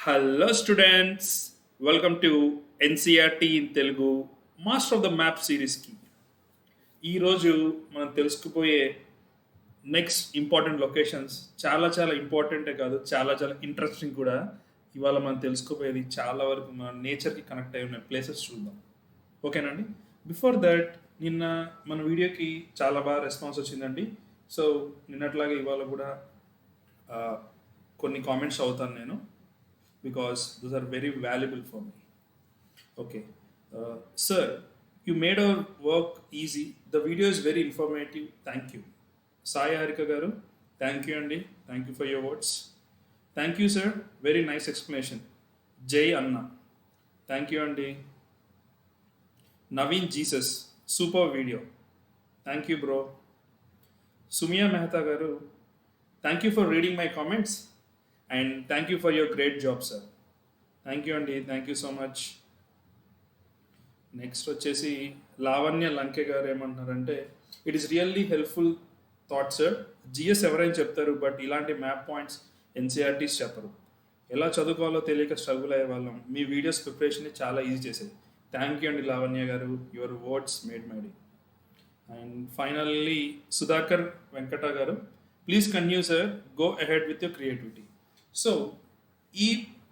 Hello students, welcome to NCERT in Telugu master of the map సిరీస్కి. ఈరోజు మనం తెలుసుకుపోయే next important locations చాలా చాలా ఇంపార్టెంటే కాదు, చాలా చాలా ఇంట్రెస్టింగ్ కూడా. ఇవాళ మనం తెలుసుకోపోయేది చాలా వరకు మన నేచర్కి కనెక్ట్ అయి ఉన్న ప్లేసెస్ చూద్దాం. ఓకేనండి. బిఫోర్ దట్, నిన్న మన వీడియోకి చాలా బాగా రెస్పాన్స్ వచ్చిందండి. సో నిన్నట్లాగే ఇవాళ కూడా ఆ, కొన్ని కామెంట్స్ అవుతాను నేను, because those are very valuable for me. Okay. Sir, you made our work easy. The video is very informative. Thank you. Sai Harika Garu, thank you, Andy. Thank you for your words. Thank you, sir. Very nice explanation. Jay Anna, thank you, Andy. Naveen Jesus, super video. Thank you, bro. Sumia Mehta Garu, thank you for reading my comments and thank you for your great job, sir. Thank you అండి, thank you so much. Next వచ్చేసి లావణ్య లంకే గారు ఏమంటున్నారంటే, it is really helpful thought sir. GS ఎవరైనా చెప్తారు, but ఇలాంటి map points NCERTs చెప్పరు. ఎలా చదువుకోవాలో తెలియక స్ట్రగుల్ అయ్యే వాళ్ళం. మీ వీడియోస్ ప్రిపరేషన్ని చాలా ఈజీ చేసేది. థ్యాంక్ యూ అండి లావణ్య గారు, your words made my day. And finally Sudhakar Venkata గారు, please continue sir, go ahead with your creativity. So ఈ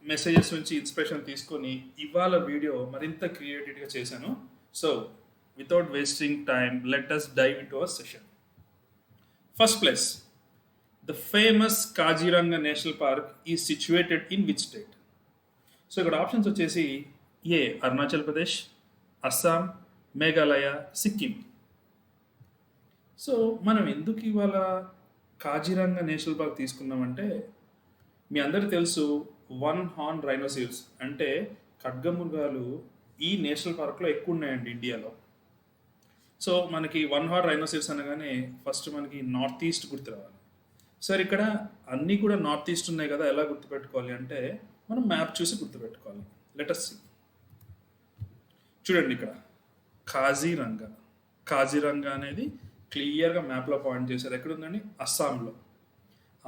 మెసేజెస్ నుంచి ఇన్స్పిరేషన్ తీసుకొని ఇవాళ వీడియో మరింత క్రియేటివ్గా చేశాను. So without wasting time, let us dive into our session. First place, the famous Kaziranga national park is situated in which state? So ఇక్కడ options వచ్చేసి A Arunachal Pradesh, Assam, Meghalaya, Sikkim. So మనం ఎందుకు ఇవాళ కాజీరంగా నేషనల్ పార్క్ తీసుకున్నామంటే, మీ అందరికీ తెలుసు వన్ హార్న్ రైనోసిరస్ అంటే ఖడ్గమృగాలు ఈ నేషనల్ పార్క్లో ఎక్కువ ఉన్నాయండి ఇండియాలో. సో మనకి వన్ హార్న్ రైనోసిరస్ అనగానే ఫస్ట్ మనకి నార్త్ ఈస్ట్ గుర్తు రావాలి. సార్ ఇక్కడ అన్నీ కూడా నార్త్ ఈస్ట్ ఉన్నాయి కదా, ఎలా గుర్తుపెట్టుకోవాలి అంటే మనం మ్యాప్ చూసి గుర్తుపెట్టుకోవాలి. Let us see. చూడండి ఇక్కడ కాజీరంగా. కాజీరంగా అనేది క్లియర్గా మ్యాప్లో పాయింట్ చేశారు. ఎక్కడ ఉందండి? అస్సాంలో.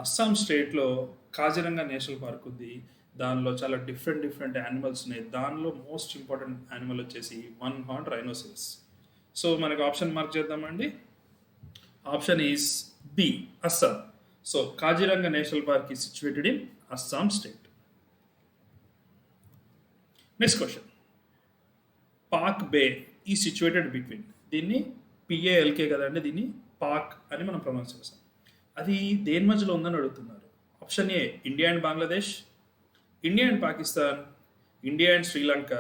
అస్సాం స్టేట్లో కాజీరంగా నేషనల్ పార్క్ ఉంది. దానిలో చాలా డిఫరెంట్ యానిమల్స్ ఉన్నాయి. దానిలో మోస్ట్ ఇంపార్టెంట్ యానిమల్ వచ్చేసి వన్ హార్న్ రైనోసిరస్. సో మనకి ఆప్షన్ మార్క్ చేద్దామండి. Option is B, Assam. So Kaziranga national park is situated in Assam state. Next question, Palk Bay is situated between. దీన్ని పిఏఎల్కే కదండి, దీన్ని పాక్ అని మనం ప్రొనౌన్స్ చేస్తాం. అది దేని మధ్యలో ఉందని అడుగుతున్నారు. Option A India and Bangladesh, India and Pakistan, India and Sri Lanka,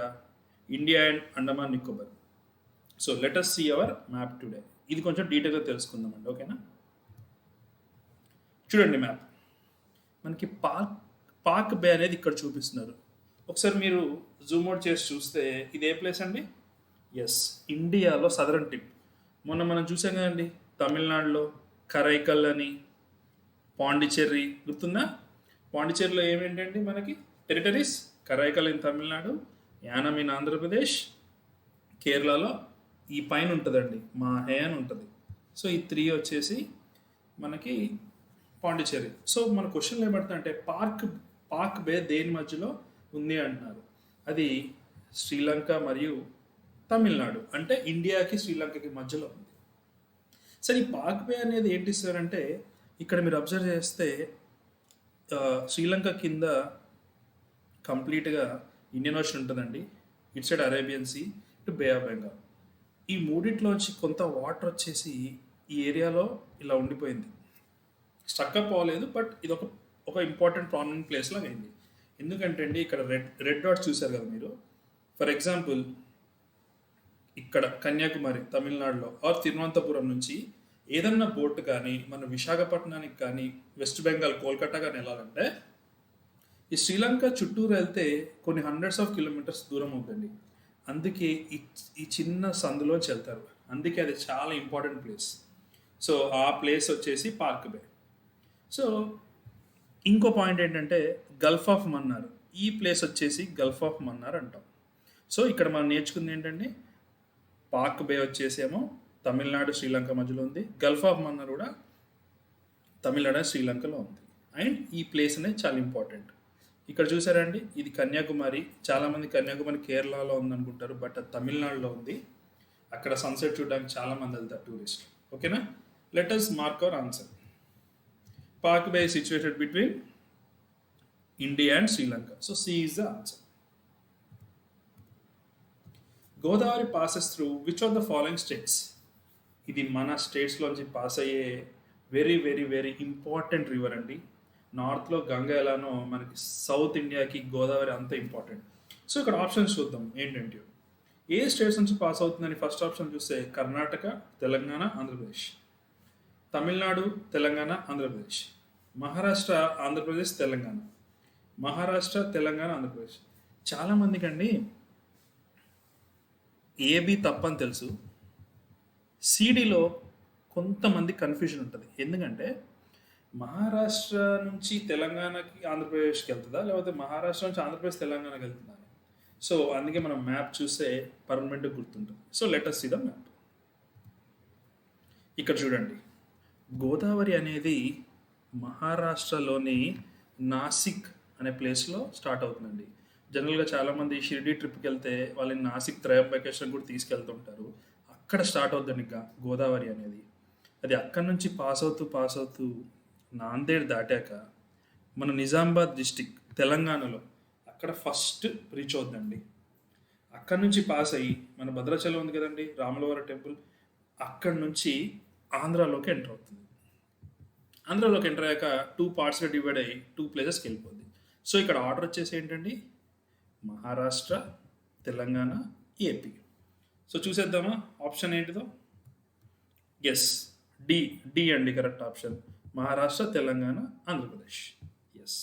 India and Andaman Nicobar. So let us see our map today. ఇది కొంచెం డీటెయిల్గా తెలుసుకుందామండి, ఓకేనా? చూడండి మ్యాప్, మనకి పాక్ బే అనేది ఇక్కడ చూపిస్తున్నారు. ఒకసారి మీరు జూమ్ అవుట్ చేసి చూస్తే ఇది ఏ ప్లేస్ అండి? ఎస్, ఇండియాలో సదరన్ టిప్. మొన్న మనం చూసాం కదండి, తమిళనాడులో కరైకల్ అని, పాండిచ్చేరి గుర్తుందా? పాండిచ్చేరిలో ఏమేంటండి మనకి territories? Karaikal in Tamil Nadu, Yanam in Andhra Pradesh, కేరళలో ఈ పైన ఉంటుందండి మాహే అని ఉంటుంది. సో ఈ 3 వచ్చేసి మనకి పాండిచ్చేరి. సో మన క్వశ్చన్లో ఏమంటుందంటే పాక్ బే దేని మధ్యలో ఉంది అంటున్నారు. అది శ్రీలంక మరియు తమిళనాడు, అంటే ఇండియాకి శ్రీలంకకి మధ్యలో ఉంది. సరే ఈ పాక్ బే అనేది ఏంటి సార్ అంటే, ఇక్కడ మీరు అబ్జర్వ్ చేస్తే శ్రీలంక కింద కంప్లీట్గా ఇండియన్ ఓషన్ ఉంటుందండి. ఇట్ సైడ్ అరేబియన్ సీ, ఇటు బే ఆఫ్ బెంగాల్. ఈ మూడిట్లోంచి కొంత వాటర్ వచ్చేసి ఈ ఏరియాలో ఇలా ఉండిపోయింది. స్ట్రక్అప్ అవ్వలేదు, బట్ ఇది ఒక ఇంపార్టెంట్ ప్రామినెంట్ ప్లేస్ లాగా అయింది. ఎందుకంటే అండి ఇక్కడ రెడ్ డాట్స్ చూశారు కదా మీరు. ఫర్ ఎగ్జాంపుల్ ఇక్కడ కన్యాకుమారి తమిళనాడులో ఆర్ తిరువనంతపురం నుంచి ఏదన్నా బోట్ కానీ మన విశాఖపట్నానికి కానీ వెస్ట్ బెంగాల్ కోల్కతా కానీ వెళ్ళాలంటే ఈ శ్రీలంక చుట్టూరు వెళ్తే కొన్ని హండ్రెడ్స్ ఆఫ్ కిలోమీటర్స్ దూరం అవుతుంది. అందుకే ఈ చిన్న సందులోంచి వెళ్తారు. అందుకే అది చాలా ఇంపార్టెంట్ ప్లేస్. సో ఆ ప్లేస్ వచ్చేసి పార్క్ బే. సో ఇంకో పాయింట్ ఏంటంటే గల్ఫ్ ఆఫ్ మన్నార్. ఈ ప్లేస్ వచ్చేసి గల్ఫ్ ఆఫ్ మన్నార్ అంటాం. సో ఇక్కడ మనం నేర్చుకుంది ఏంటంటే, పాక్ బే వచ్చేసేమో తమిళనాడు శ్రీలంక మధ్యలో ఉంది, గల్ఫ్ ఆఫ్ మన్నార్ కూడా తమిళనాడు శ్రీలంకలో ఉంది. అండ్ ఈ ప్లేస్ అనేది చాలా ఇంపార్టెంట్. ఇక్కడ చూసారండి, ఇది కన్యాకుమారి. చాలామంది కన్యాకుమారి కేరళలో ఉందనుకుంటారు, బట్ అది తమిళనాడులో ఉంది. అక్కడ సన్సెట్ చూడడానికి చాలామంది వెళ్తారు టూరిస్ట్. ఓకేనా, let us mark our answer. Palk bay situated between India and Sri Lanka. So C is the answer. Godavari passes through which of the following states? ఇది మన స్టేట్స్లోంచి పాస్ అయ్యే very very very important river అండి. నార్త్లో గంగా ఎలానో మనకి సౌత్ ఇండియాకి గోదావరి అంత ఇంపార్టెంట్. సో ఇక్కడ ఆప్షన్స్ చూద్దాం ఏంటంటే, ఏ స్టేట్స్ నుంచి పాస్ అవుతుందని ఫస్ట్ ఆప్షన్ చూస్తే కర్ణాటక, తెలంగాణ, ఆంధ్రప్రదేశ్. తమిళనాడు, తెలంగాణ, ఆంధ్రప్రదేశ్. మహారాష్ట్ర, ఆంధ్రప్రదేశ్, తెలంగాణ. మహారాష్ట్ర, తెలంగాణ, ఆంధ్రప్రదేశ్. చాలామందికి అండి ఏబి తప్పని తెలుసు, సిడిలో కొంతమంది కన్ఫ్యూజన్ ఉంటుంది. ఎందుకంటే మహారాష్ట్ర నుంచి తెలంగాణకి ఆంధ్రప్రదేశ్కి వెళ్తుందా, లేకపోతే మహారాష్ట్ర నుంచి ఆంధ్రప్రదేశ్ తెలంగాణకి వెళ్తుందా? సో అందుకే మనం మ్యాప్ చూస్తే పర్మనెంట్గా గుర్తుంటుంది. So let us see the map. ఇక్కడ చూడండి, గోదావరి అనేది మహారాష్ట్రలోని నాసిక్ అనే ప్లేస్లో స్టార్ట్ అవుతుందండి. జనరల్గా చాలామంది షిరిడి ట్రిప్కి వెళ్తే వాళ్ళని నాసిక్ త్రయంబకేశ్వరం కూడా తీసుకెళ్తుంటారు. అక్కడ స్టార్ట్ అవుతుంది గోదావరి అనేది. అది అక్కడి నుంచి పాస్ అవుతూ నాందేడ్ దాటాక మన నిజామాబాద్ డిస్టిక్ తెలంగాణలో అక్కడ ఫస్ట్ రీచ్ అవుతుందండి. అక్కడి నుంచి పాస్ అయ్యి మన భద్రాచలం ఉంది కదండి, రాములవారి టెంపుల్, అక్కడి నుంచి ఆంధ్రాలోకి ఎంటర్ అవుతుంది. ఆంధ్రాలోకి ఎంటర్ అయ్యాక 2 పార్ట్స్గా డివైడ్ అయ్యి 2 ప్లేసెస్కి వెళ్ళిపోద్ది. సో ఇక్కడ ఆర్డర్ వచ్చేసి ఏంటండి, మహారాష్ట్ర, తెలంగాణ, ఏపీ. సో చూసేద్దామా ఆప్షన్ ఏంటిదో? ఎస్, డి డి అండి correct option. Maharashtra, Telangana, Andhra Pradesh. Yes.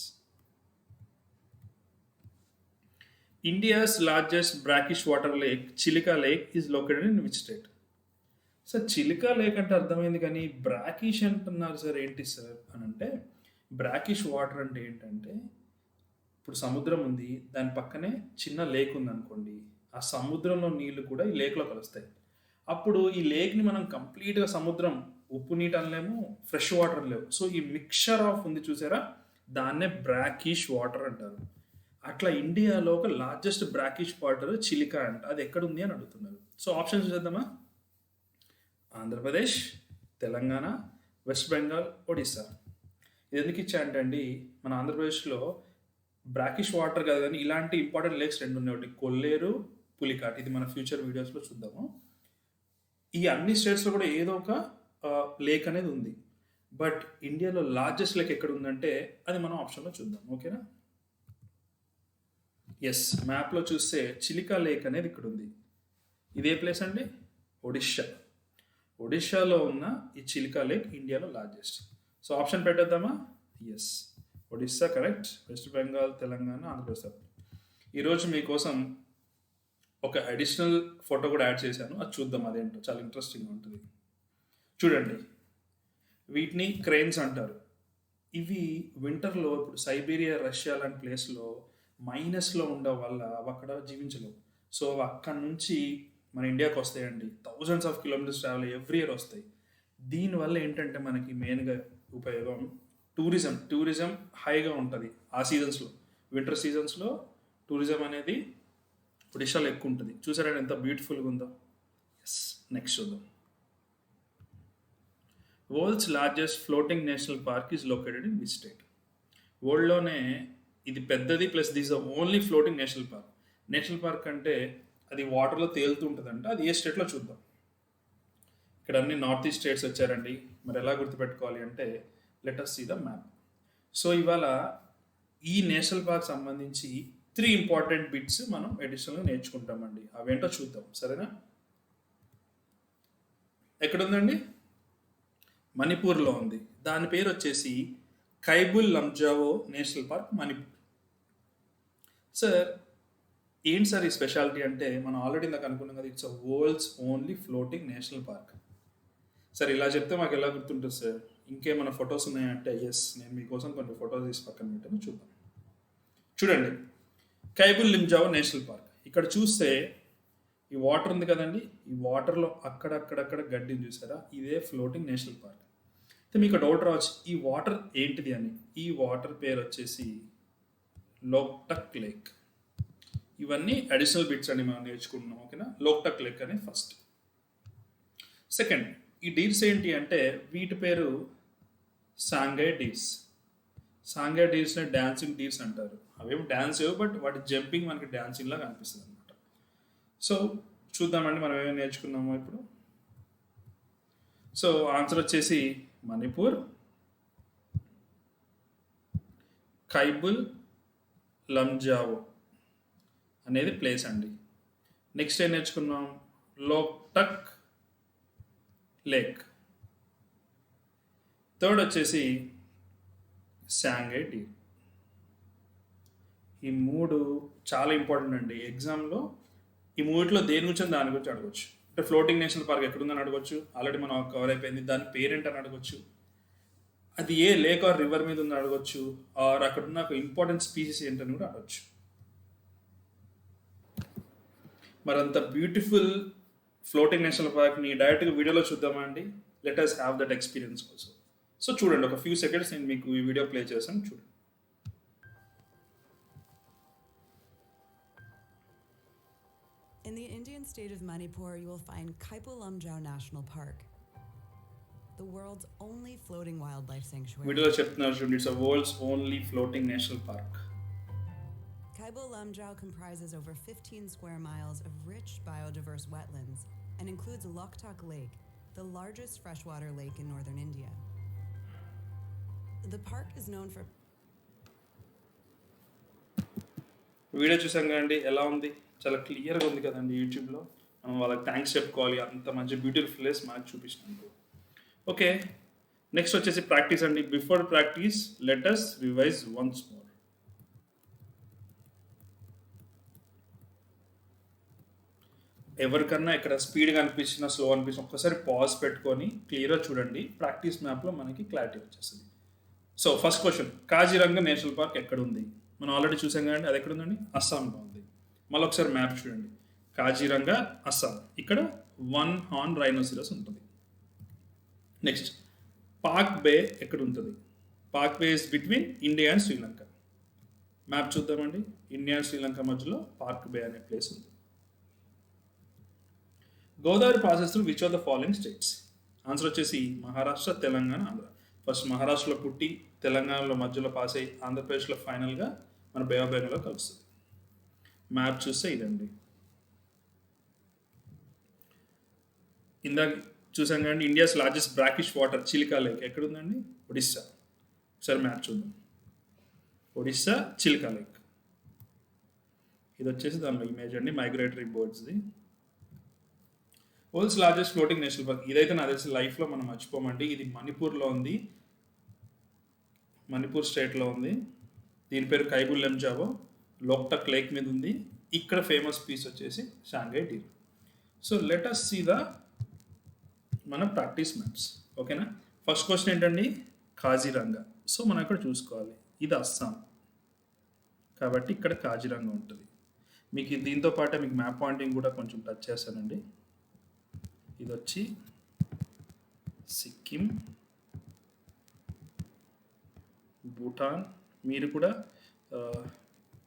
India's largest brackish water lake Chilika lake is located in which state? Sir Chilika lake అంటే అర్థమైంది, కానీ బ్రాకిష్ అంటున్నారు సార్, ఏంటి సార్ అని అంటే, బ్రాకిష్ వాటర్ అంటే ఏంటంటే, ఇప్పుడు సముద్రం ఉంది, దాని పక్కనే చిన్న లేక్ ఉంది అనుకోండి, ఆ సముద్రంలో నీళ్లు కూడా ఈ లేక్లో కలుస్తాయి. అప్పుడు ఈ లేక్ని మనం కంప్లీట్గా సముద్రం ఉప్పు నీటి అనలేము, ఫ్రెష్ వాటర్ అనలేము. సో ఈ మిక్చర్ ఆఫ్ ఉంది చూసారా, దాన్నే బ్రాకిష్ వాటర్ అంటారు. అట్లా ఇండియాలో ఒక లార్జెస్ట్ బ్రాకిష్ వాటర్ చిలికా అంట. అది ఎక్కడ ఉంది అని అడుగుతున్నారు. సో ఆప్షన్స్ చూద్దామా? ఆంధ్రప్రదేశ్, తెలంగాణ, వెస్ట్ బెంగాల్, ఒడిస్సా. ఇది ఎందుకు ఇచ్చా అంటే అండి, మన ఆంధ్రప్రదేశ్లో బ్రాకిష్ వాటర్ కాదు కానీ ఇలాంటి ఇంపార్టెంట్ లేక్స్ 2 ఉన్నాయి. ఒకటి కొల్లేరు, పులికాట్. ఇది మన ఫ్యూచర్ వీడియోస్లో చూద్దాము. ఈ అన్ని స్టేట్స్లో కూడా ఏదో ఒక లేక్ అనేది ఉంది. బట్ ఇండియాలో లార్జెస్ట్ లేక్ ఎక్కడ ఉందంటే అది మనం ఆప్షన్లో చూద్దాం. ఓకేనా? ఎస్, మ్యాప్లో చూస్తే చిలికా లేక్ అనేది ఇక్కడ ఉంది. ఇదే ప్లేస్ అండి, ఒడిషా. ఒడిషాలో ఉన్న ఈ చిలికా లేక్ ఇండియాలో లార్జెస్ట్. సో ఆప్షన్ పెట్టేద్దామా? Yes, Odisha correct. West Bengal, Telangana, Andhra Pradesh. ఈరోజు మీకోసం ఒక అడిషనల్ ఫోటో కూడా యాడ్ చేశాను, అది చూద్దాం అదేంటో, చాలా ఇంట్రెస్టింగ్ ఉంటుంది. చూడండి, వీటిని క్రెయిన్స్ అంటారు. ఇవి వింటర్లో ఇప్పుడు సైబీరియా, రష్యా లాంటి ప్లేస్లో మైనస్లో ఉండడం వల్ల అవి అక్కడ జీవించలేవు. సో అక్కడ నుంచి మన ఇండియాకి వస్తాయండి, thousands of kilometres travel every year వస్తాయి. దీనివల్ల ఏంటంటే మనకి మెయిన్గా ఉపయోగం టూరిజం హైగా ఉంటుంది ఆ సీజన్స్లో. వింటర్ సీజన్స్లో టూరిజం అనేది ఒడిషాలో ఎక్కువ ఉంటుంది. చూసారా ఎంత బ్యూటిఫుల్గా ఉందో? ఎస్, నెక్స్ట్ చూద్దాం. World's largest floating national park is located in which state? వరల్డ్లోనే ఇది పెద్దది, plus this the only floating national park. National park అంటే అది వాటర్లో తేలుతూ ఉంటుందంట. అది ఏ స్టేట్లో చూద్దాం. ఇక్కడ అన్ని నార్త్ ఈస్ట్ స్టేట్స్ వచ్చారండి. మరి ఎలా గుర్తుపెట్టుకోవాలి అంటే, let us see the map. So ఇవాళ ఈ నేషనల్ పార్క్ సంబంధించి 3 ఇంపార్టెంట్ బిట్స్ మనం అడిషనల్గా నేర్చుకుంటామండి. అవేంటో చూద్దాం, సరేనా? ఎక్కడుందండి? మణిపూర్లో ఉంది. దాని పేరు వచ్చేసి Keibul లంజావో national park, Manipur. Sir ఏంటి సార్ ఈ స్పెషాలిటీ అంటే, మనం ఆల్రెడీ నాకు అనుకున్నాం కదా, it's a world's only floating national park. Sir ఇలా చెప్తే మాకు ఎలా గుర్తుంటుంది సార్? ఇంకేమైనా ఫొటోస్ ఉన్నాయంటే, ఎస్, నేను మీకోసం కొన్ని ఫొటోస్ తీసి పక్కన పెట్టాను, చూద్దాం. చూడండి, కైబుల్ లంజావో నేషనల్ పార్క్. ఇక్కడ చూస్తే ఈ వాటర్ ఉంది కదండి, ఈ వాటర్లో అక్కడక్కడక్కడ గడ్డిని చూసారా, ఇదే ఫ్లోటింగ్ నేషనల్ పార్క్. అయితే మీకు డౌట్ రావచ్చు, ఈ వాటర్ ఏంటిది అని. ఈ వాటర్ పేరు వచ్చేసి లోక్టక్ లేక్. ఇవన్నీ అడిషనల్ బిట్స్ అని మనం నేర్చుకుంటున్నాం. ఓకేనా, లోక్టక్ లేక్ అనే ఫస్ట్. సెకండ్, ఈ డీర్స్ ఏంటి అంటే వీటి పేరు Sangai deers. Sangai డీర్స్ని dancing deers అంటారు. అవేమి డాన్స్ బట్ వాటి జంపింగ్ మనకి డాన్సింగ్ లాగా అనిపిస్తుంది అనమాట. సో చూద్దామండి మనం ఏమేమి నేర్చుకున్నామో ఇప్పుడు. సో ఆన్సర్ వచ్చేసి మణిపూర్, కైబుల్ లంజావో అనేది ప్లేస్ అండి. నెక్స్ట్ ఏం నేర్చుకున్నాం, లోక్టక్ లేక్. థర్డ్ వచ్చేసి సాంఘై డీర్. ఈ మూడు చాలా ఇంపార్టెంట్ అండి ఎగ్జామ్లో. ఈ మూడిట్లో దేని గురించి దాని గురించి అడగవచ్చు. అంటే ఫ్లోటింగ్ నేషనల్ పార్క్ ఎక్కడుందని అడగవచ్చు, ఆల్రెడీ మనం కవర్ అయిపోయింది. దాని పేరెంట్ అని అడగవచ్చు, అది ఏ లేక్ ఆర్ రివర్ మీద ఉందని అడగవచ్చు, ఆర్ అక్కడ ఉన్న ఇంపార్టెంట్ స్పీసీస్ ఏంటని కూడా అడగచ్చు. మరి అంత బ్యూటిఫుల్ ఫ్లోటింగ్ నేషనల్ పార్క్ని డైరెక్ట్గా వీడియోలో చూద్దామా అండి? Let us have that experience also. So చూడండి, ఒక ఫ్యూ సెకండ్స్ నేను మీకు ఈ వీడియో ప్లే చేస్తాను, చూడండి. In the Indian state of Manipur, you will find Kaipu Lamjau National Park, the world's only floating wildlife sanctuary. వీడియోలో చెప్తున్నారు చూడండి, it's world's only floating national park. Kaibu Lamjau comprises over 15 square miles of rich biodiverse wetlands and includes Loktak Lake, the largest freshwater lake in northern India. The park is known for video చూసాం కదండి, ఎలా ఉంది? చాలా క్లియర్గా ఉంది కదండి. యూట్యూబ్లో మనం వాళ్ళకి థ్యాంక్స్ చెప్పుకోవాలి, అంత మంచి బ్యూటిఫుల్ ప్లేస్ మనకు చూపించినందుకు. ఓకే, నెక్స్ట్ వచ్చేసి ప్రాక్టీస్ అండి. Before practice let us revise once more. ఎవరికన్నా ఇక్కడ స్పీడ్గా అనిపించినా స్లో అనిపించిన ఒక్కసారి పాజ్ పెట్టుకొని క్లియర్గా చూడండి. ప్రాక్టీస్ మ్యాప్లో మనకి క్లారిటీ వచ్చేస్తుంది. So first question, Kaziranga national park ఎక్కడ ఉంది? మనం ఆల్రెడీ చూసాం కదండి, అది ఎక్కడ ఉందండి? అస్సాంలో ఉంది. మళ్ళీ ఒకసారి మ్యాప్ చూడండి, కాజిరంగా అస్సాం. ఇక్కడ 1 హార్న్ రైనోసిరస్ ఉంటుంది. నెక్స్ట్, పాక్ బే ఎక్కడ ఉంటుంది? Palk Bay is between India and Sri Lanka. Map చూద్దామండి, ఇండియా అండ్ శ్రీలంక మధ్యలో పాక్ బే అనే ప్లేస్ ఉంది. Godavari passes through which of the following states? Answer వచ్చేసి మహారాష్ట్ర, తెలంగాణ, ఆంధ్ర. ఫస్ట్ మహారాష్ట్రలో పుట్టి తెలంగాణలో మధ్యలో పాస్ అయ్యి ఆంధ్రప్రదేశ్లో ఫైనల్గా మన బే ఆఫ్ బెంగాల్లో కలుస్తుంది. మ్యాప్ చూస్తే ఇదండి. ఇందాక చూసాం కానీ India's largest brackish water Chilika lake ఎక్కడ ఉందండి? ఒడిస్సా. ఒకసారి మ్యాప్ చూద్దాం. ఒడిస్సా చిలికా లేక్. ఇది వచ్చేసి దానిలో ఇమేజ్ అండి, మైగ్రేటరీ బర్డ్స్ది. World's largest floating national park, ఇదైతే నాకు తెలిసి లైఫ్లో మనం మర్చిపోమండి. ఇది మణిపూర్లో ఉంది, మణిపూర్ స్టేట్లో ఉంది. దీని పేరు కైబుల్ లంజావో, లోక్టక్ లేక్ మీద ఉంది. ఇక్కడ ఫేమస్ పీస్ వచ్చేసి Sangai deer. So let us see the మన ప్రాక్టీస్ మ్యాప్స్. ఓకేనా, ఫస్ట్ క్వశ్చన్ ఏంటండి? కాజిరంగా. సో మనం ఇక్కడ చూసుకోవాలి, ఇది అస్సాం కాబట్టి ఇక్కడ కాజిరంగా ఉంటుంది. మీకు దీంతో పాటే మీకు మ్యాప్ పాయింటింగ్ కూడా కొంచెం టచ్ చేస్తానండి. ఇది వచ్చి సిక్కిం, భూటాన్. మీరు కూడా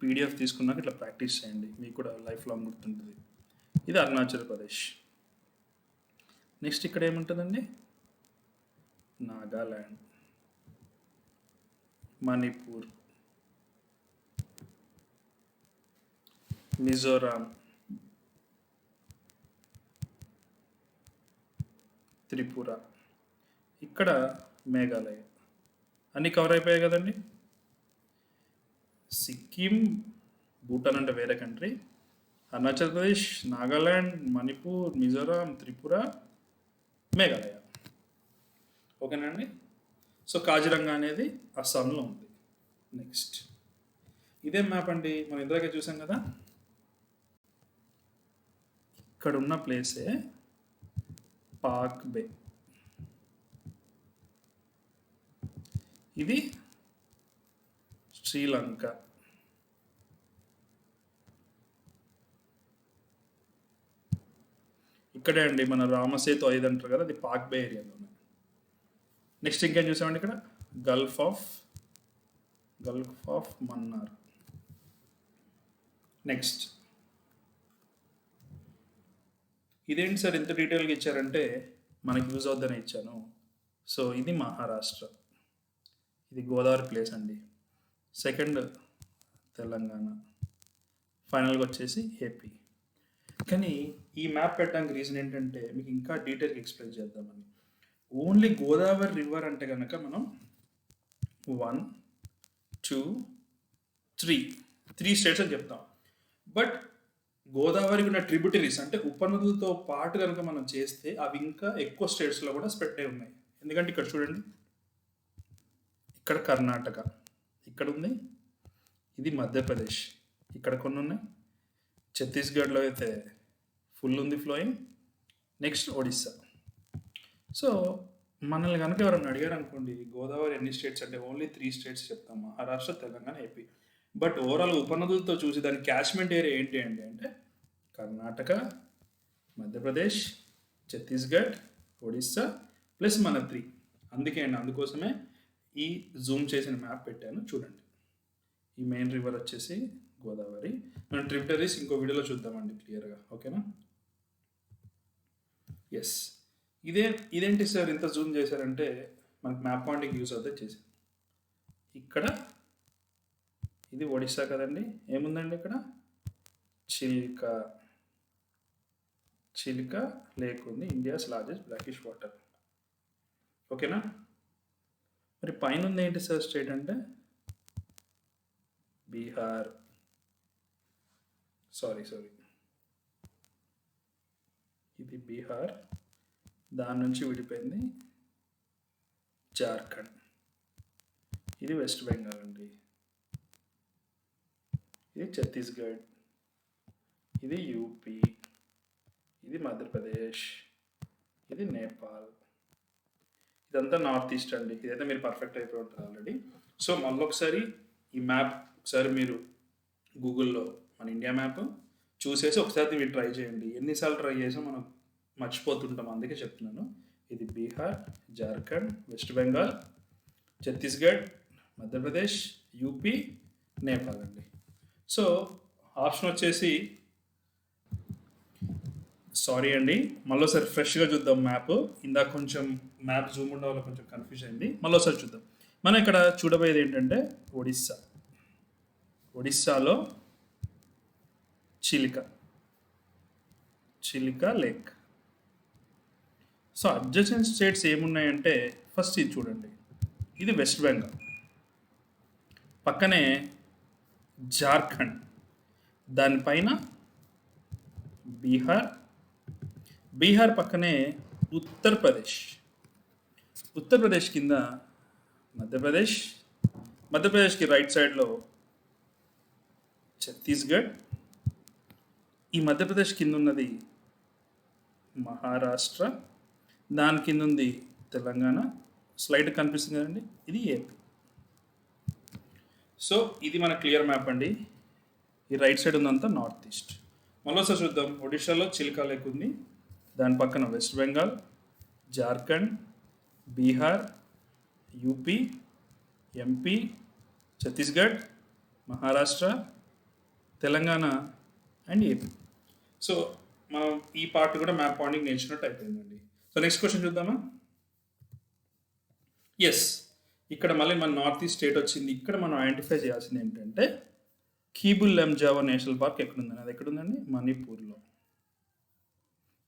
పీడిఎఫ్ తీసుకున్నాక ఇట్లా ప్రాక్టీస్ చేయండి, మీకు కూడా లైఫ్ లాంగ్ గుర్తుంటుంది. ఇది అరుణాచల్ ప్రదేశ్. నెక్స్ట్ ఇక్కడ ఏముంటుందండి? నాగాల్యాండ్, మణిపూర్, మిజోరాం, త్రిపుర, ఇక్కడ మేఘాలయ. అన్నీ కవర్ అయిపోయాయి కదండి. సిక్కిం, భూటాన్ అంటే వేరే కంట్రీ, అరుణాచల్ ప్రదేశ్, నాగాల్యాండ్, మణిపూర్, మిజోరాం, త్రిపుర, మేఘాలయ. ఓకేనండి. సో కాజిరంగా అనేది అస్సాంలో ఉంది. నెక్స్ట్ ఇదే మ్యాప్ అండి, మనం ఇందాకే చూసాం కదా. ఇక్కడ ఉన్న ప్లేసే పాక్ బే. ఇది శ్రీలంక. ఇక్కడే అండి మన రామసేతు 5 అంటారు కదా, అది పాక్ బే ఏరియాలో ఉంది. నెక్స్ట్ ఇంకేం చూసామండి, ఇక్కడ గల్ఫ్ ఆఫ్ మన్నార్. నెక్స్ట్, ఇదేంటి సార్ ఇంత డీటెయిల్గా ఇచ్చారంటే మనకి యూజ్ అవుద్దని ఇచ్చాను. సో ఇది మహారాష్ట్ర, ఇది గోదావరి ప్లేస్ అండి. సెకండ్ తెలంగాణ, ఫైనల్గా వచ్చేసి ఏపీ. కానీ ఈ మ్యాప్ పెట్టడానికి రీజన్ ఏంటంటే మీకు ఇంకా డీటెయిల్గా ఎక్స్ప్లెయిన్ చేద్దామని. ఓన్లీ గోదావరి రివర్ అంటే కనుక మనం 1, 2, 3 స్టేట్స్ అని చెప్తాం. బట్ గోదావరికి ఉన్న ట్రిబ్యూటరీస్ అంటే ఉపనదులతో పాటు కనుక మనం చేస్తే అవి ఇంకా ఎక్కువ స్టేట్స్లో కూడా స్ప్రెడ్ అయి ఉన్నాయి. ఎందుకంటే ఇక్కడ చూడండి, ఇక్కడ కర్ణాటక, ఇక్కడ ఉంది, ఇది మధ్యప్రదేశ్, ఇక్కడ కొన్ని ఉన్నాయి, ఛత్తీస్గఢ్లో అయితే ఫుల్ ఉంది ఫ్లోయింగ్, నెక్స్ట్ ఒడిస్సా. సో మనల్ని కనుక ఎవరైనా అడిగారు అనుకోండి గోదావరి ఎన్ని స్టేట్స్ అంటే ఓన్లీ 3 స్టేట్స్ చెప్తాం, Maharashtra, Telangana, AP. But overall ఉపనదులతో చూసి దాని క్యాచ్మెంట్ ఏరియా ఏంటి అంటే కర్ణాటక, మధ్యప్రదేశ్, ఛత్తీస్గఢ్, ఒడిస్సా ప్లస్ మన 3. అందుకోసమే ఈ జూమ్ చేసిన మ్యాప్ పెట్టాను చూడండి. ఈ మెయిన్ రివర్ వచ్చేసి గోదావరి. మనం ట్రిబ్యూటరీస్ ఇంకో వీడియోలో చూద్దామండి క్లియర్గా, ఓకేనా? ఎస్, ఇదేంటి సార్ ఇంత జూమ్ చేశారంటే మనకి మ్యాప్ పాయింటింగ్ యూజ్ అవుతుంది చేసాం. ఇక్కడ ఇది ఒడిస్సా కదండి, ఏముందండి ఇక్కడ చిల్కా లేక్ ఉంది, ఇండియాస్ లార్జెస్ట్ బ్లాకిష్ వాటర్, ఓకేనా? మరి పైన ఉంది ఏంటి సార్ స్టేట్ అంటే బీహార్, సారీ ఇది బీహార్, దాని నుంచి విడిపోయింది జార్ఖండ్, ఇది వెస్ట్ బెంగాల్ అండి, ఇది ఛత్తీస్గఢ్, ఇది యూపీ, ఇది మధ్యప్రదేశ్, ఇది నేపాల్, ఇదంతా నార్త్ ఈస్ట్ అండి. ఇదైతే మీరు పర్ఫెక్ట్ అయిపోయి ఉంటారు ఆల్రెడీ. సో మళ్ళీ ఒకసారి ఈ మ్యాప్ ఒకసారి మీరు గూగుల్లో మన ఇండియా మ్యాప్ చూసేసి ఒకసారి మీరు ట్రై చేయండి. ఎన్నిసార్లు ట్రై చేసాం మనం మర్చిపోతుంటాం, అందుకే చెప్తున్నాను. ఇది బీహార్, జార్ఖండ్, వెస్ట్ బెంగాల్, ఛత్తీస్గఢ్, మధ్యప్రదేశ్, యూపీ, నేపాల్ అండి. సో ఆప్షన్ వచ్చేసి, సారీ అండి, మళ్ళీసారి ఫ్రెష్గా చూద్దాం మ్యాప్. ఇందాక కొంచెం మ్యాప్ జూమ్ ఉండడం వల్ల కొంచెం కన్ఫ్యూజ్ అయింది. మళ్ళీసారి చూద్దాం. మనం ఇక్కడ చూడబోయేది ఏంటంటే ఒడిస్సాలో Chilika lake. So adjacent states ఏమున్నాయంటే ఫస్ట్ ఇది చూడండి, ఇది వెస్ట్ బెంగాల్, పక్కనే జార్ఖండ్, దానిపైన బీహార్ పక్కనే ఉత్తరప్రదేశ్ కింద మధ్యప్రదేశ్కి రైట్ సైడ్లో ఛత్తీస్గఢ్, ఈ మధ్యప్రదేశ్ కింద ఉన్నది మహారాష్ట్ర, దాని కింద ఉంది తెలంగాణ, స్లైడ్ కనిపిస్తుంది కదండి, ఇది ఏపీ. సో ఇది మన క్లియర్ మ్యాప్ అండి. ఈ రైట్ సైడ్ ఉందంతా నార్త్ ఈస్ట్. మరోసారి చూద్దాం. ఒడిశాలో చిల్కా లేక్ ఉంది, దాని పక్కన west Bengal, Jharkhand, Bihar, UP, MP, Chhattisgarh, Maharashtra, Telangana and AP. So మనం ఈ పార్ట్ కూడా మ్యాప్ పాయింటింగ్ నేర్చుకున్నట్టు అయిపోయిందండి. సో నెక్స్ట్ క్వశ్చన్ చూద్దామా? ఎస్, ఇక్కడ మళ్ళీ మన నార్త్ ఈస్ట్ స్టేట్ వచ్చింది. ఇక్కడ మనం ఐడెంటిఫై చేయాల్సింది ఏంటంటే కీబుల్ లెమ్జావో నేషనల్ పార్క్ ఎక్కడుందని. అది ఎక్కడుందండి? మణిపూర్లో.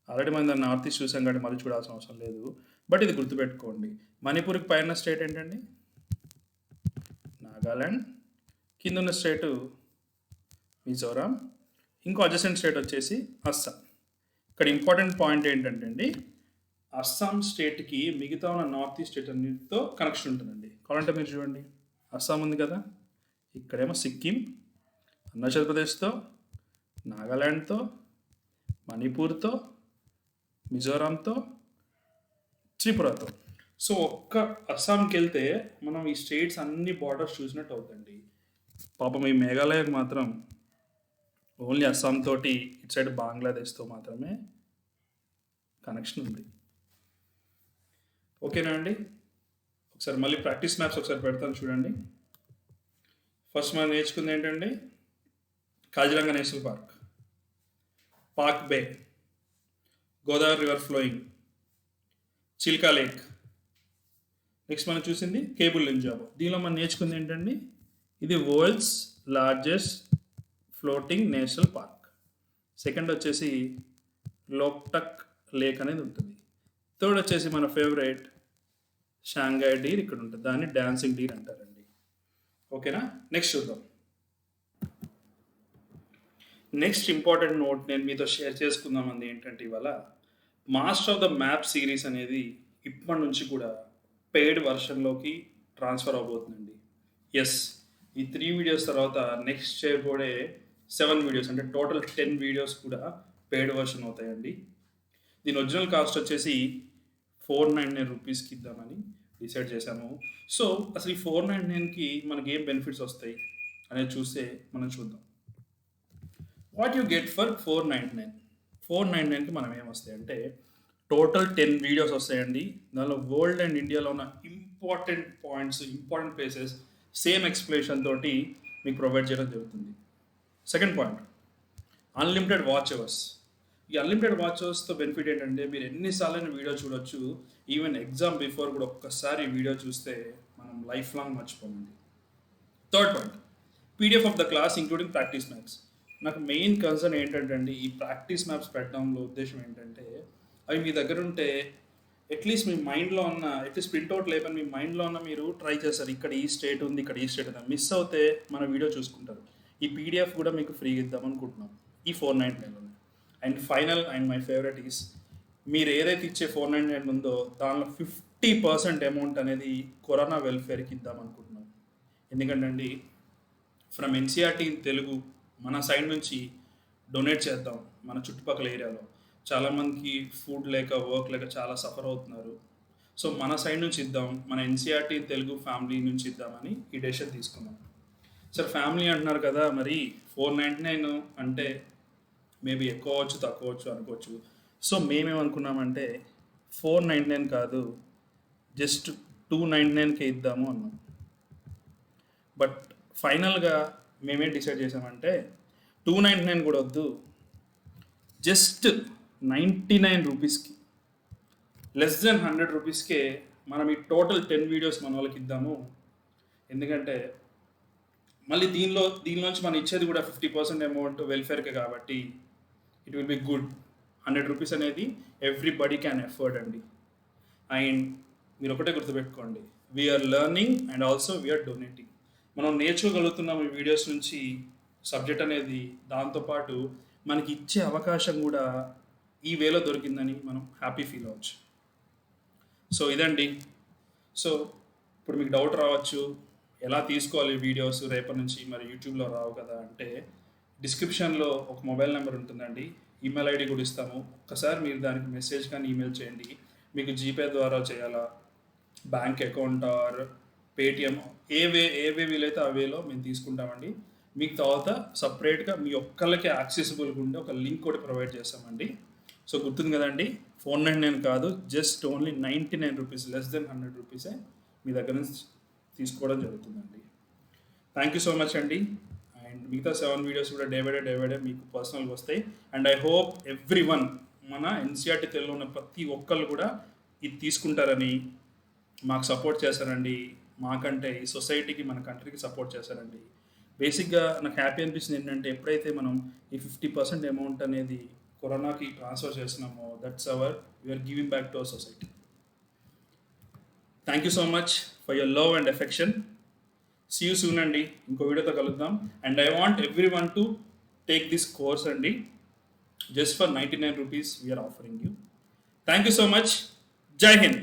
ఆల్రెడీ మనం దాన్ని నార్త్ ఈస్ట్ చూసాం కాబట్టి మళ్ళీ చూడాల్సిన అవసరం లేదు. బట్ ఇది గుర్తుపెట్టుకోండి, మణిపూర్కి పైన స్టేట్ ఏంటండి? నాగాల్యాండ్. కింద ఉన్న స్టేటు మిజోరాం. ఇంకో అడ్జసెంట్ స్టేట్ వచ్చేసి అస్సాం. ఇక్కడ ఇంపార్టెంట్ పాయింట్ ఏంటంటే అండి, అస్సాం స్టేట్కి మిగతా ఉన్న నార్త్ ఈస్ట్ స్టేట్ అన్నిటితో కనెక్షన్ ఉంటుందండి. కావాలంటే మీరు చూడండి, అస్సాం ఉంది కదా, ఇక్కడేమో సిక్కిం, అరుణాచల్ ప్రదేశ్తో, నాగాల్యాండ్తో, మణిపూర్తో, మిజోరాంతో, త్రిపురతో. సో ఒక్క అస్సాంకి వెళ్తే మనం ఈ స్టేట్స్ అన్ని బార్డర్స్ చూసినట్టు అవుతుంది. పాపం ఈ మేఘాలయకు మాత్రం ఓన్లీ అస్సాం తోటి ఇటు సైడ్ బంగ్లాదేశ్తో మాత్రమే కనెక్షన్ ఉంది. ఓకేనా అండి? ఒకసారి మళ్ళీ ప్రాక్టీస్ మ్యాప్స్ ఒకసారి పెడతాను చూడండి. ఫస్ట్ మనం నేర్చుకుంది ఏంటంటే Kaziranga national park, Palk Bay, Godavari river flowing, Chilka lake. Next మనం చూసింది కేబుల్ లింజాబో. దీనిలో మనం నేర్చుకుంది ఏంటండి, ఇది world's largest floating national park. Second వచ్చేసి లోక్టక్ లేక్ అనేది ఉంటుంది. థర్డ్ వచ్చేసి మన ఫేవరెట్ షాంఘై డీర్ ఇక్కడ ఉంటుంది, దాన్ని డాన్సింగ్ డీర్ అంటారండి. ఓకేనా, నెక్స్ట్ చూద్దాం. నెక్స్ట్ ఇంపార్టెంట్ నోట్ నేను మీతో షేర్ చేసుకుందామంది ఏంటంటే, ఇవాళ master of the map series అనేది ఇప్పటి నుంచి కూడా పెయిడ్ వర్షన్లోకి ట్రాన్స్ఫర్ అవబోతుందండి. ఎస్, ఈ 3 వీడియోస్ తర్వాత నెక్స్ట్ చేయబోయే 7 వీడియోస్, అంటే టోటల్ 10 వీడియోస్ కూడా పెయిడ్ వర్షన్ అవుతాయండి. దీని ఒరిజినల్ కాస్ట్ వచ్చేసి 499 రూపీస్కి ఇద్దామని డిసైడ్ చేశాము. సో అసలు ఈ 499కి మనకి ఏం బెనిఫిట్స్ వస్తాయి అనేది చూస్తే మనం చూద్దాం. What you get for 499? 499కి మనం ఏమొస్తాయి అంటే, టోటల్ 10 వీడియోస్ వస్తాయండి. దానిలో వరల్డ్ అండ్ ఇండియాలో ఉన్న important points, important places same explanation తోటి మీకు ప్రొవైడ్ చేయడం జరుగుతుంది. Second point, unlimited watch hours. ఈ అన్లిమిటెడ్ వాచ్ అవర్స్తో బెనిఫిట్ ఏంటంటే, మీరు ఎన్నిసార్లు వీడియో చూడొచ్చు. ఈవెన్ ఎగ్జామ్ బిఫోర్ కూడా ఒక్కసారి వీడియో చూస్తే మనం లైఫ్ లాంగ్ మర్చిపోమండి. Third point, PDF of the class including practice maps. నాకు మెయిన్ కన్సర్న్ ఏంటంటే అండి, ఈ ప్రాక్టీస్ మ్యాప్స్ పెట్టడంలో ఉద్దేశం ఏంటంటే, అవి మీ దగ్గర ఉంటే అట్లీస్ట్ మీ మైండ్లో ఉన్న, అట్లీస్ట్ ప్రింట్అవుట్ లేకపోతే మీ మైండ్లో ఉన్న మీరు ట్రై చేస్తారు, ఇక్కడ ఈ స్టేట్ ఉంది, ఇక్కడ ఈ స్టేట్ ఉంది. మిస్ అవుతే మన వీడియో చూసుకుంటారు. ఈ పీడిఎఫ్ కూడా మీకు ఫ్రీగా ఇద్దాం అనుకుంటున్నాం ఈ 499లో. And final and my favourite is, మీరు ఏదైతే ఇచ్చే 499 ఉందో దానిలో 50% అమౌంట్ అనేది కరోనా వెల్ఫేర్కి ఇద్దాం అనుకుంటున్నాం. ఎందుకంటే అండి, ఫ్రమ్ ఎన్సీఆర్టీ తెలుగు మన సైడ్ నుంచి డొనేట్ చేద్దాం. మన చుట్టుపక్కల ఏరియాలో చాలామందికి ఫుడ్ లేక, వర్క్ లేక చాలా సఫర్ అవుతున్నారు. సో మన సైడ్ నుంచి ఇద్దాం, మన ఎన్సీఆర్టీ తెలుగు ఫ్యామిలీ నుంచి ఇద్దామని ఈ డెసిషన్ తీసుకున్నాం. సార్ ఫ్యామిలీ అంటున్నారు కదా, మరి 499 అంటే మేబీ ఎక్కువ అవచ్చు, తక్కువ అవచ్చు అనుకోవచ్చు. సో మేమేమనుకున్నామంటే 499 కాదు, జస్ట్ 299కే ఇద్దాము అన్నాం. బట్ ఫైనల్గా మేమేం డిసైడ్ చేసామంటే 299 కూడా వద్దు, జస్ట్ 99 రూపీస్కి, లెస్ దెన్ 100 రూపీస్కే మనం ఈ టోటల్ 10 వీడియోస్ మన వాళ్ళకి ఇద్దాము. ఎందుకంటే మళ్ళీ దీనిలోంచి మనం ఇచ్చేది కూడా 50% అమౌంట్ వెల్ఫేర్కే కాబట్టి it will be good. 100 rupees అనేది ఎవ్రీబడి క్యాన్ ఎఫర్డ్ అండి. అండ్ మీరు ఒకటే గుర్తుపెట్టుకోండి, we are learning and also we are donating. మనం నేర్చుకోగలుగుతున్నాం ఈ వీడియోస్ నుంచి సబ్జెక్ట్ అనేది, దాంతోపాటు మనకి ఇచ్చే అవకాశం కూడా ఈ వేలో దొరికిందని మనం హ్యాపీ ఫీల్ అవ్వచ్చు. సో ఇదండి. సో ఇప్పుడు మీకు డౌట్ రావచ్చు, ఎలా తీసుకోవాలి వీడియోస్ రేపటి నుంచి, మరి యూట్యూబ్లో రావు కదా అంటే, డిస్క్రిప్షన్లో ఒక మొబైల్ నెంబర్ ఉంటుందండి, ఈమెయిల్ ఐడి కూడా ఇస్తాము. ఒక్కసారి మీరు దానికి మెసేజ్ కానీ ఈమెయిల్ చేయండి. మీకు జీపే ద్వారా చేయాలా, బ్యాంక్ అకౌంట్ ఆర్ పేటిఎం, ఏ వే వీలైతే ఆ వేలో మేము తీసుకుంటామండి. మీకు తర్వాత సపరేట్గా మీ ఒక్కళ్ళకి యాక్సెసిబుల్గా ఉండే ఒక లింక్ కూడా ప్రొవైడ్ చేస్తామండి. సో గుర్తుంది కదండి, 499 కాదు, just only 99 rupees, less than 100 రూపీసే మీ దగ్గర నుంచి తీసుకోవడం జరుగుతుందండి. థ్యాంక్ యూ సో మచ్ అండి. అండ్ మిగతా 7 వీడియోస్ కూడా డే బై డే మీకు పర్సనల్గా వస్తాయి. అండ్ ఐ హోప్ ఎవ్రీవన్, మన ఎన్సీఆర్టీ తెలుగులో ఉన్న ప్రతి ఒక్కళ్ళు కూడా ఇది తీసుకుంటారని, మాకు సపోర్ట్ చేస్తారండి. మాకంటే ఈ సొసైటీకి, మన కంట్రీకి సపోర్ట్ చేస్తారండి. బేసిక్గా నాకు హ్యాపీ అనిపిస్తుంది ఏంటంటే, ఎప్పుడైతే మనం ఈ 50% అమౌంట్ అనేది కరోనాకి ట్రాన్స్ఫర్ చేస్తున్నామో, that's we're giving back to our society. Thank you so much for your love and affection. See you soon అండి, ఇంకో వీడియోతో కలుద్దాం. And I want every one to take this course అండి, just for 99 rupees we're offering you. Thank you so much. Jai Hind.